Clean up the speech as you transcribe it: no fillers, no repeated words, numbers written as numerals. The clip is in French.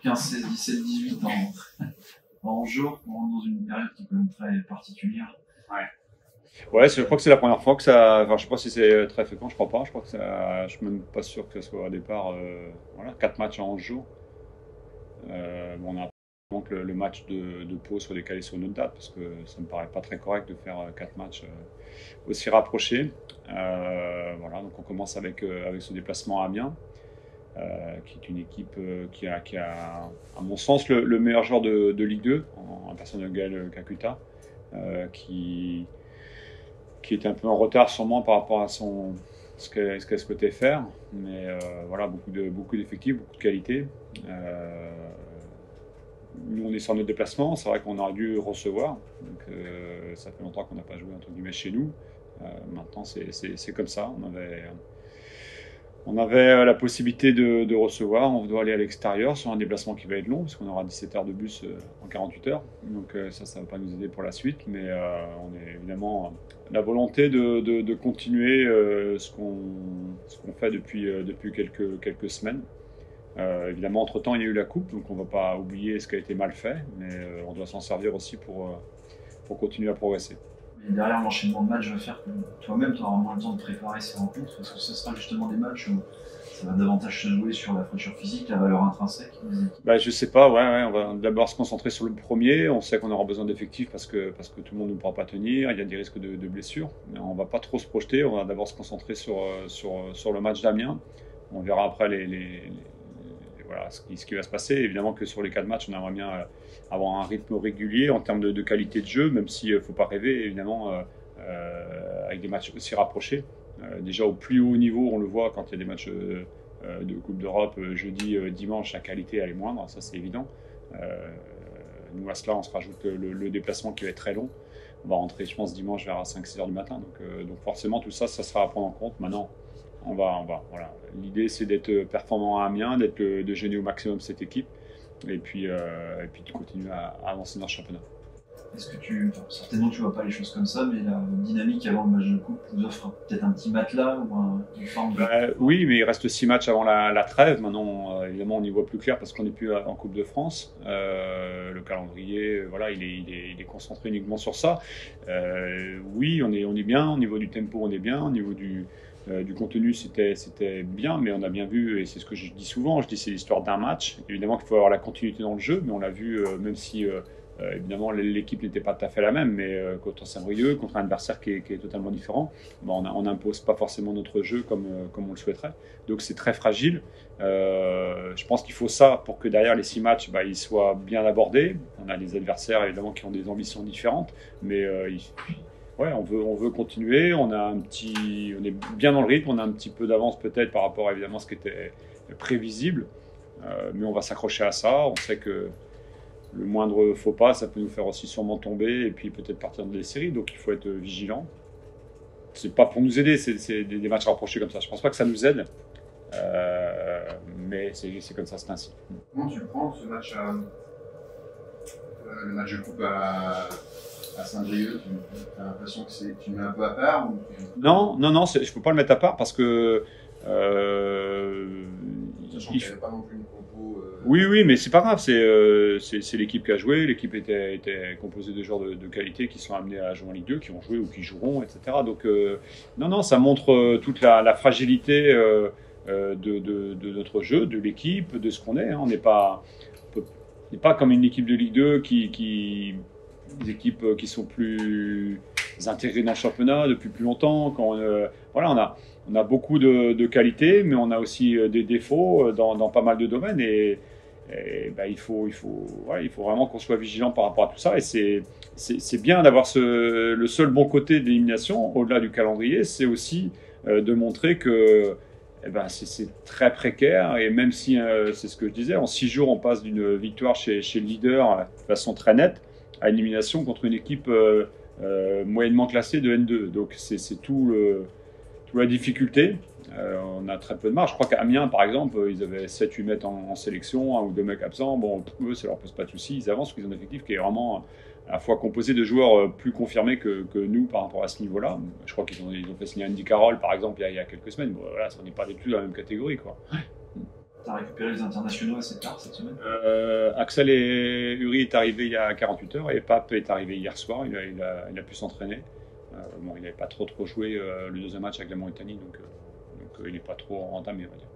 15, 16, 17, 18 en jour, on rentre dans une période qui peut être très particulière. Ouais, je crois que c'est la première fois que ça. Enfin, je sais pas si c'est très fréquent, je crois pas. Je crois que ça. Je suis même pas sûr que ce soit au départ. Voilà, 4 matchs en 11 jours. Bon, on a donc le match de Pau soit décalé sur une autre date parce que ça me paraît pas très correct de faire 4 matchs aussi rapprochés. Voilà, donc on commence avec ce déplacement à Amiens, qui est une équipe qui a, à mon sens, le meilleur joueur de Ligue 2, en personne de Gaël Kakuta, qui était un peu en retard sûrement par rapport à ce qu'elle souhaitait faire. Mais voilà, beaucoup d'effectifs, beaucoup de qualité. Nous, on est sur notre déplacement. C'est vrai qu'on aurait dû recevoir. Donc, ça fait longtemps qu'on n'a pas joué entre guillemets chez nous. Maintenant, c'est comme ça. On avait la possibilité de recevoir. On doit aller à l'extérieur sur un déplacement qui va être long, parce qu'on aura 17 heures de bus en 48 heures. Donc ça ne va pas nous aider pour la suite. Mais on est évidemment la volonté de continuer ce qu'on fait depuis quelques semaines. Évidemment, entre-temps, il y a eu la coupe, donc on ne va pas oublier ce qui a été mal fait, mais on doit s'en servir aussi pour continuer à progresser. Et derrière, l'enchaînement de matchs va faire que toi-même, tu auras moins le temps de préparer ces rencontres, parce que ce sera justement des matchs où ça va davantage se jouer sur la fraîcheur physique, la valeur intrinsèque des équipes. Bah, je sais pas, ouais, on va d'abord se concentrer sur le premier. On sait qu'on aura besoin d'effectifs parce que tout le monde ne pourra pas tenir, il y a des risques de blessures, mais on va pas trop se projeter, on va d'abord se concentrer sur le match d'Amiens. On verra après voilà, ce qui va se passer. Évidemment que sur les 4 matchs, on aimerait bien avoir un rythme régulier en termes de qualité de jeu, même s'il ne faut pas rêver, évidemment, avec des matchs aussi rapprochés. Déjà au plus haut niveau, on le voit quand il y a des matchs de Coupe d'Europe jeudi, dimanche, la qualité elle est moindre, ça c'est évident. Nous à cela, on se rajoute le déplacement qui va être très long. On va rentrer, je pense, dimanche vers 5-6 heures du matin. Donc forcément, tout ça, ça sera à prendre en compte. Maintenant, voilà. L'idée, c'est d'être performant à Amiens, de gêner au maximum cette équipe, et puis de continuer à avancer dans le championnat. Est-ce que certainement tu vois pas les choses comme ça, mais la dynamique avant le match de coupe vous offre peut-être un petit matelas ou une forme de... Oui, mais il reste 6 matchs avant la trêve. Maintenant, évidemment, on y voit plus clair parce qu'on n'est plus en Coupe de France. Le calendrier, voilà, il est concentré uniquement sur ça. Oui, on est bien. Au niveau du tempo, on est bien. Au niveau du contenu, c'était bien, mais on a bien vu, et c'est ce que je dis souvent, je dis c'est l'histoire d'un match. Évidemment qu'il faut avoir la continuité dans le jeu, mais on l'a vu, même si évidemment l'équipe n'était pas tout à fait la même, mais contre Saint-Brieuc, contre un adversaire qui est totalement différent, on n'impose pas forcément notre jeu comme on le souhaiterait. Donc c'est très fragile. Je pense qu'il faut ça pour que derrière les 6 matchs, ils soient bien abordés. On a des adversaires évidemment qui ont des ambitions différentes, mais ouais, on veut continuer. On est bien dans le rythme. On a un petit peu d'avance peut-être par rapport à évidemment ce qui était prévisible, mais on va s'accrocher à ça. On sait que le moindre faux pas, ça peut nous faire aussi sûrement tomber et puis peut-être partir dans des séries. Donc il faut être vigilant. C'est pas pour nous aider, c'est des matchs rapprochés comme ça. Je pense pas que ça nous aide, mais c'est comme ça, c'est ainsi. Comment tu prends ce match le match de coupe à Saint-Brieuc? Tu as l'impression que tu mets un peu à part ou... Non, je ne peux pas le mettre à part parce que. Sachant qu'il n'y avait pas non plus une compo. Oui, mais c'est pas grave, c'est l'équipe qui a joué. L'équipe était composée de joueurs de qualité qui sont amenés à jouer en Ligue 2, qui ont joué ou qui joueront, etc. Donc, non, ça montre toute la fragilité de notre jeu, de l'équipe, de ce qu'on est. Hein. On n'est pas comme une équipe de Ligue 2 des équipes qui sont plus intégrées dans le championnat depuis plus longtemps. Voilà, on a beaucoup de qualités, mais on a aussi des défauts dans pas mal de domaines. Et il faut vraiment qu'on soit vigilant par rapport à tout ça. Et c'est bien d'avoir le seul bon côté de l'élimination, au-delà du calendrier, c'est aussi de montrer que c'est très précaire. Et même si, c'est ce que je disais, en 6 jours, on passe d'une victoire chez le leader de façon très nette à élimination contre une équipe moyennement classée de N2. Donc c'est toute la difficulté. On a très peu de marge. Je crois qu'à Amiens, par exemple, ils avaient 7-8 mecs en sélection, 1 ou 2 mecs absents. Bon, eux, ça leur pose pas de soucis. Ils avancent parce qu'ils ont un effectif qui est vraiment à la fois composé de joueurs plus confirmés que nous par rapport à ce niveau-là. Je crois qu'ils ont fait signer Andy Carroll, par exemple, il y a quelques semaines. Bon, voilà, on n'est pas du tout dans la même catégorie, quoi. as récupéré les internationaux assez tard cette semaine? Axel et Uri est arrivé il y a 48 heures et Pape est arrivé hier soir. Il a pu s'entraîner. Bon, il n'avait pas trop joué le deuxième match avec la Mauritanie, donc il n'est pas trop entamé, on va dire.